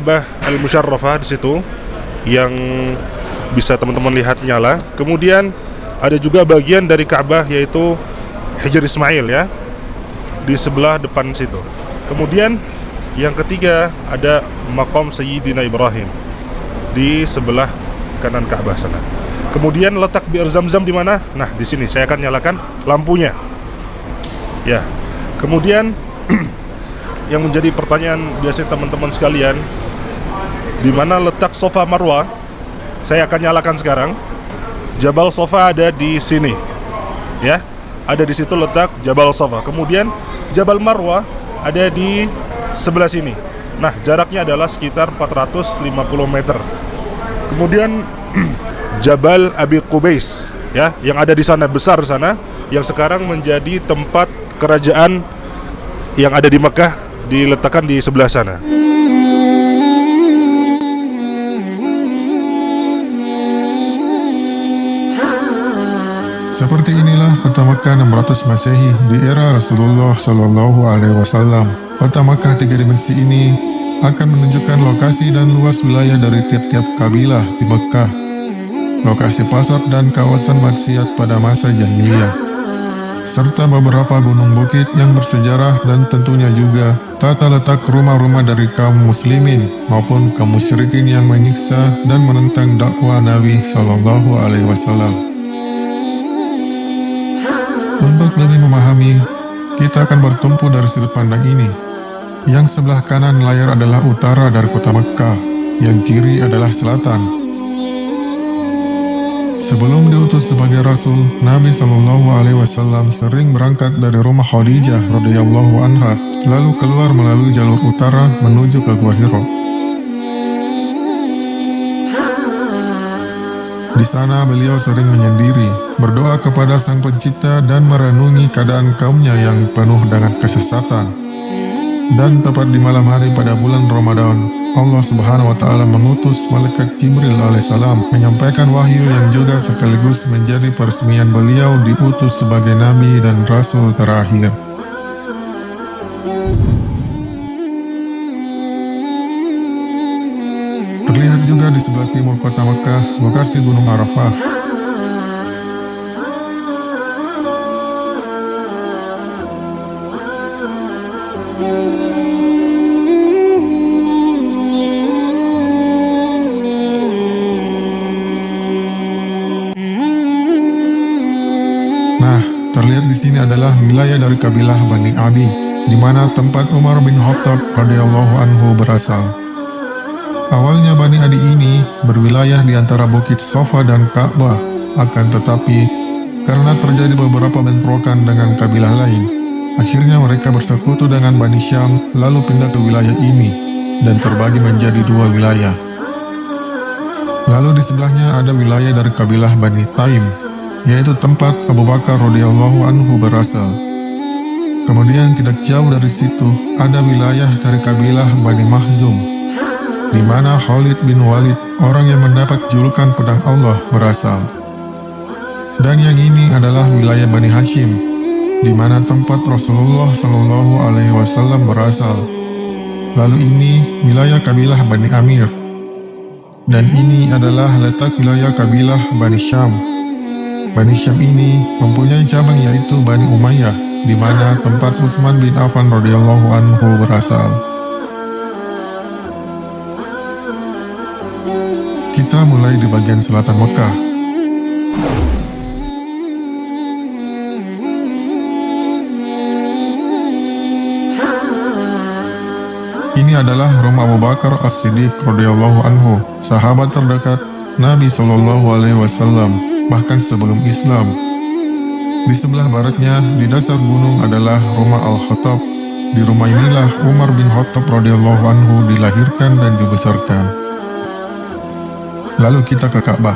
Ka'bah Al-Musyarrafah di situ yang bisa teman-teman lihat nyala. Kemudian ada juga bagian dari Ka'bah yaitu Hijr Ismail ya, di sebelah depan situ. Kemudian yang ketiga ada Maqam Sayyidina Ibrahim di sebelah kanan Ka'bah sana. Kemudian letak Bir Zamzam di mana? Nah, di sini saya akan nyalakan lampunya. Ya. Kemudian yang menjadi pertanyaan biasanya teman-teman sekalian, di mana letak Safa Marwah? Saya akan nyalakan sekarang. Jabal Safa ada di sini. Ya. Ada di situ letak Jabal Safa. Kemudian Jabal Marwah ada di sebelah sini. Nah, jaraknya adalah sekitar 450 meter. Kemudian Jabal Abi Qubais ya, yang ada di sana, besar sana, yang sekarang menjadi tempat kerajaan yang ada di Mekah, diletakkan di sebelah sana. Seperti inilah kota Makkah 600 Masehi di era Rasulullah Shallallahu Alaihi Wasallam. Kota Makkah 3 dimensi ini akan menunjukkan lokasi dan luas wilayah dari tiap-tiap kabilah di Makkah, lokasi pasar dan kawasan maksiat pada masa jahiliyah, serta beberapa gunung bukit yang bersejarah, dan tentunya juga tata letak rumah-rumah dari kaum muslimin maupun kaum musyrikin yang menyiksa dan menentang dakwah Nabi Shallallahu Alaihi Wasallam. Untuk lebih memahami, kita akan bertumpu dari sudut pandang ini. Yang sebelah kanan layar adalah utara dari kota Mekkah, yang kiri adalah selatan. Sebelum diutus sebagai Rasul, Nabi Shallallahu Alaihi Wasallam sering berangkat dari rumah Khadijah radhiyallahu anha, lalu keluar melalui jalur utara menuju ke Gua Hiro. Di sana beliau sering menyendiri, berdoa kepada Sang Pencipta dan merenungi keadaan kaumnya yang penuh dengan kesesatan. Dan tepat di malam hari pada bulan Ramadan, Allah Subhanahu wa Ta'ala mengutus malaikat Jibril alaihissalam menyampaikan wahyu yang juga sekaligus menjadi peresmian beliau diutus sebagai Nabi dan Rasul terakhir. Terlihat juga di sebelah timur kota Makkah, lokasi Gunung Arafah. Nah, terlihat di sini adalah wilayah dari kabilah Bani Adi, di mana tempat Umar bin Khattab radhiyallahu anhu berasal. Awalnya Bani Adi ini berwilayah di antara Bukit Safa dan Ka'bah, akan tetapi karena terjadi beberapa bentrokan dengan kabilah lain, akhirnya mereka bersekutu dengan Bani Syam lalu pindah ke wilayah ini dan terbagi menjadi 2 wilayah. Lalu di sebelahnya ada wilayah dari kabilah Bani Taim, yaitu tempat Abu Bakar radhiyallahu anhu berasal. Kemudian tidak jauh dari situ ada wilayah dari kabilah Bani Makhzum, di mana Khalid bin Walid, orang yang mendapat julukan pedang Allah, berasal. Dan yang ini adalah wilayah Bani Hashim, di mana tempat Rasulullah Shallallahu Alaihi Wasallam berasal. Lalu ini wilayah kabilah Bani Amir, dan ini adalah letak wilayah kabilah Bani Syam. Bani Syam ini mempunyai cabang yaitu Bani Umayyah, di mana tempat Utsman bin Affan radhiyallahu anhu berasal. Kita mulai di bagian selatan Mekah. Ini adalah rumah Abu Bakar As-Siddiq radhiyallahu anhu, sahabat terdekat Nabi Shallallahu Alaihi Wasallam, bahkan sebelum Islam. Di sebelah baratnya, di dasar gunung adalah rumah Al-Khattab. Di rumah inilah Umar bin Khattab radhiyallahu anhu dilahirkan dan dibesarkan. Lalu kita ke Ka'bah.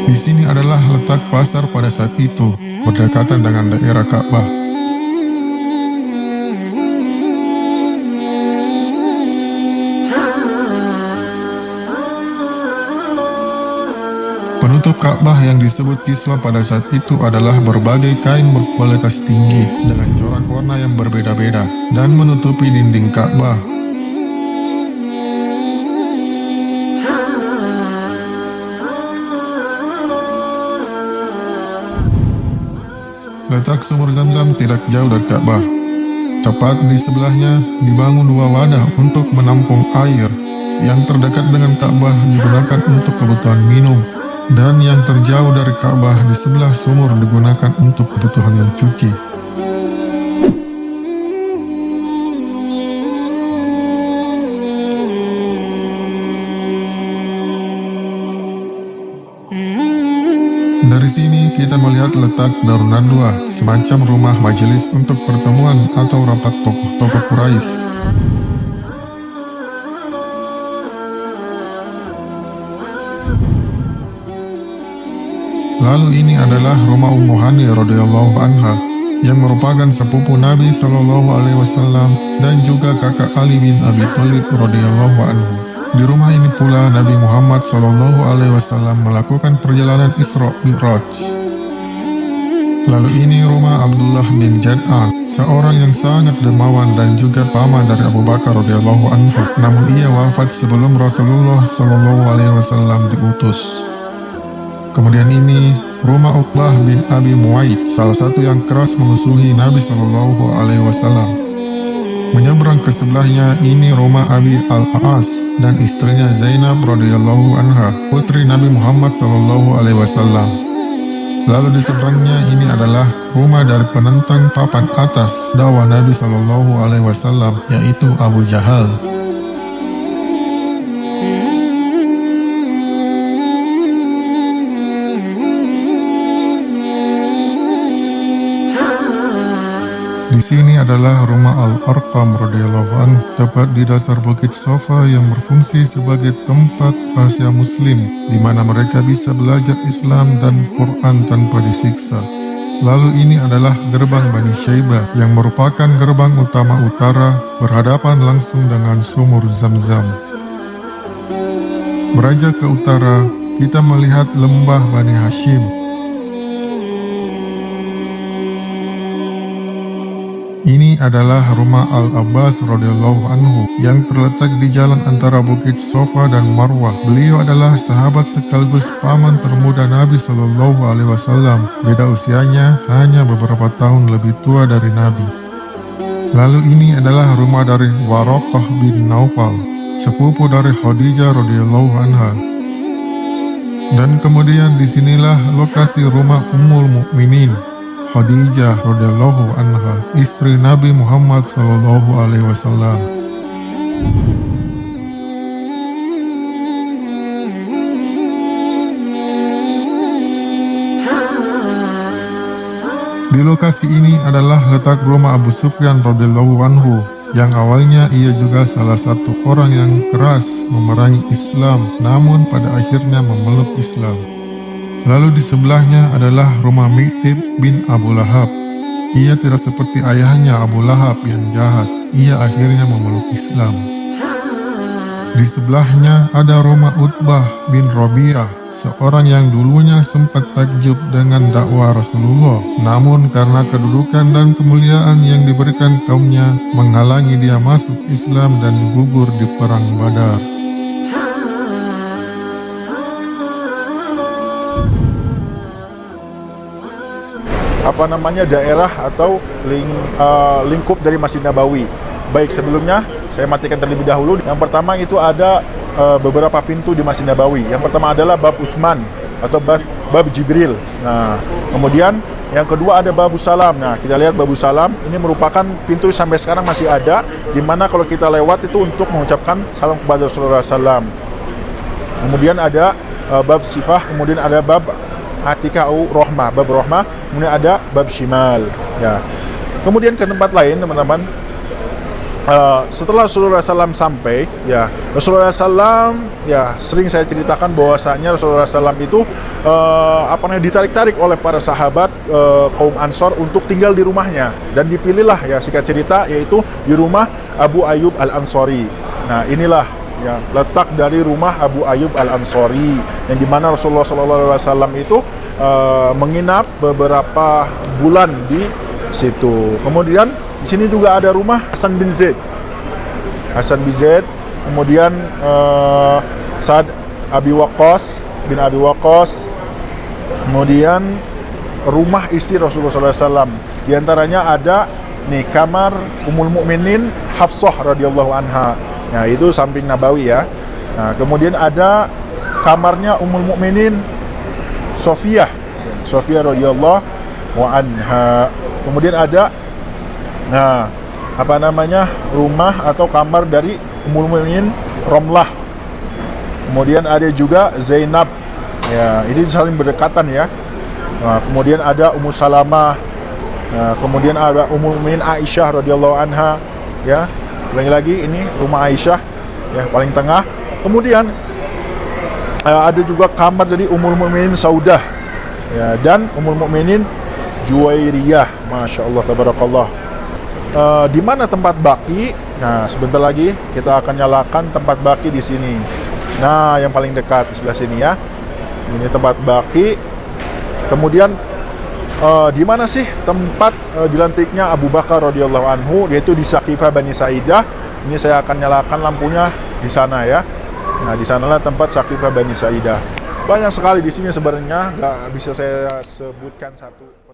Di sini adalah letak pasar pada saat itu, berdekatan dengan daerah Ka'bah. Penutup Ka'bah yang disebut kiswah pada saat itu adalah berbagai kain berkualitas tinggi dengan corak warna yang berbeda-beda dan menutupi dinding Ka'bah. Letak sumur Zam-Zam tidak jauh dari Ka'bah. Tepat di sebelahnya dibangun 2 wadah untuk menampung air. Yang terdekat dengan Ka'bah digunakan untuk kebutuhan minum, dan yang terjauh dari Ka'bah di sebelah sumur digunakan untuk kebutuhan mencuci. Dari sini kita melihat letak Darun Nadwa, semacam rumah majelis untuk pertemuan atau rapat tokoh-tokoh Quraisy. Lalu ini adalah rumah Ummu Hani radhiyallahu anha yang merupakan sepupu Nabi Shallallahu Alaihi Wasallam dan juga kakak Ali bin Abi Thalib radhiyallahu anhu. Di rumah ini pula Nabi Muhammad Shallallahu Alaihi Wasallam melakukan perjalanan Isra Mi'raj. Lalu ini rumah Abdullah bin Jad'an, seorang yang sangat dermawan dan juga paman dari Abu Bakar radhiyallahu anhu. Namun ia wafat sebelum Rasulullah Shallallahu Alaihi Wasallam diutus. Kemudian ini rumah Uqbah bin Abi Mu'aid, salah satu yang keras memusuhi Nabi Shallallahu Alaihi Wasallam. Menyeberang ke sebelahnya ini rumah Abi Al-As dan istrinya Zainab radhiyallahu anha, putri Nabi Muhammad Shallallahu Alaihi Wasallam. Lalu di seberangnya ini adalah rumah dari penentang papan atas dakwah Nabi Shallallahu Alaihi Wasallam, yaitu Abu Jahal. Di sini adalah rumah Al-Arqam radhiyallahu anhu, tepat di dasar bukit Safa yang berfungsi sebagai tempat rahasia Muslim, di mana mereka bisa belajar Islam dan Quran tanpa disiksa. Lalu ini adalah gerbang Bani Syaibah yang merupakan gerbang utama utara berhadapan langsung dengan sumur Zam-Zam. Beranjak ke utara, kita melihat lembah Bani Hashim. Ini adalah rumah Al-Abbas radhiyallahu anhu yang terletak di jalan antara bukit Safa dan Marwah. Beliau adalah sahabat sekaligus paman termuda Nabi Shallallahu Alaihi Wasallam. Beda usianya hanya beberapa tahun lebih tua dari Nabi. Lalu ini adalah rumah dari Waraqah bin Naufal, sepupu dari Khadijah radhiyallahu anha. Dan kemudian disinilah lokasi rumah Ummul Mukminin Khadijah radhiyallahu anha, istri Nabi Muhammad sallallahu alaihi wasallam. Di lokasi ini adalah letak rumah Abu Sufyan radhiyallahu anhu, yang awalnya ia juga salah satu orang yang keras memerangi Islam, namun pada akhirnya memeluk Islam. Lalu di sebelahnya adalah rumah Miqtib bin Abu Lahab. Ia tidak seperti ayahnya Abu Lahab yang jahat. Ia akhirnya memeluk Islam. Di sebelahnya ada rumah Utbah bin Rabi'ah, seorang yang dulunya sempat takjub dengan dakwah Rasulullah. Namun karena kedudukan dan kemuliaan yang diberikan kaumnya menghalangi dia masuk Islam dan gugur di perang Badar. Daerah atau lingkup dari Masjid Nabawi. Baik, sebelumnya saya matikan terlebih dahulu. Yang pertama itu ada beberapa pintu di Masjid Nabawi. Yang pertama adalah bab Utsman atau bab Jibril. Nah, kemudian yang kedua ada Babus Salam. Nah, kita lihat Babus Salam ini merupakan pintu sampai sekarang masih ada, di mana kalau kita lewat itu untuk mengucapkan salam kepada Rasulullah SAW. Kemudian ada bab Sifah, kemudian ada bab Atikah Rohmah, bab Rohmah, kemudian ada bab Shimal. Ya. Kemudian ke tempat lain, teman-teman. Setelah Rasulullah SAW sampai, ya Rasulullah SAW, ya sering saya ceritakan bahwasanya Rasulullah SAW itu ditarik-tarik oleh para sahabat kaum Ansor untuk tinggal di rumahnya, dan dipilihlah, ya singkat cerita, yaitu di rumah Abu Ayyub Al-Ansori. Nah, inilah ya, letak dari rumah Abu Ayyub Al-Ansari, yang dimana Rasulullah SAW itu menginap beberapa bulan di situ. Kemudian di sini juga ada rumah Hasan bin Zaid. Kemudian Sa'ad bin Abi Waqqas. Kemudian rumah istri Rasulullah SAW. Di antaranya ada nih kamar Ummul Mukminin Hafsah radhiyallahu anha. Nah, itu samping Nabawi ya. Nah, kemudian ada kamarnya Ummul Mukminin Sofiyah radhiyallahu anha. Kemudian ada rumah atau kamar dari Ummul Mukminin Romlah. Kemudian ada juga Zainab. Ya, ini saling berdekatan ya. Nah, kemudian ada Ummu Salamah. Nah, kemudian ada Ummul Mukminin Aisyah radhiyallahu anha, ya. Lagi ini rumah Aisyah ya, paling tengah. Kemudian ada juga kamar dari Ummul Mukminin Saudah ya, dan Ummul Mukminin Juwairiyah. Masya Allah, tabarakallah. Di mana tempat baki? Nah, sebentar lagi kita akan nyalakan tempat baki di sini. Nah, yang paling dekat di sebelah sini ya. Ini tempat baki. Kemudian di mana sih tempat dilantiknya Abu Bakar radhiyallahu anhu, yaitu di Saqifah Bani Sa'idah. Ini saya akan nyalakan lampunya di sana ya. Nah, di sanalah tempat Saqifah Bani Sa'idah. Banyak sekali di sini sebenarnya, nggak bisa saya sebutkan satu.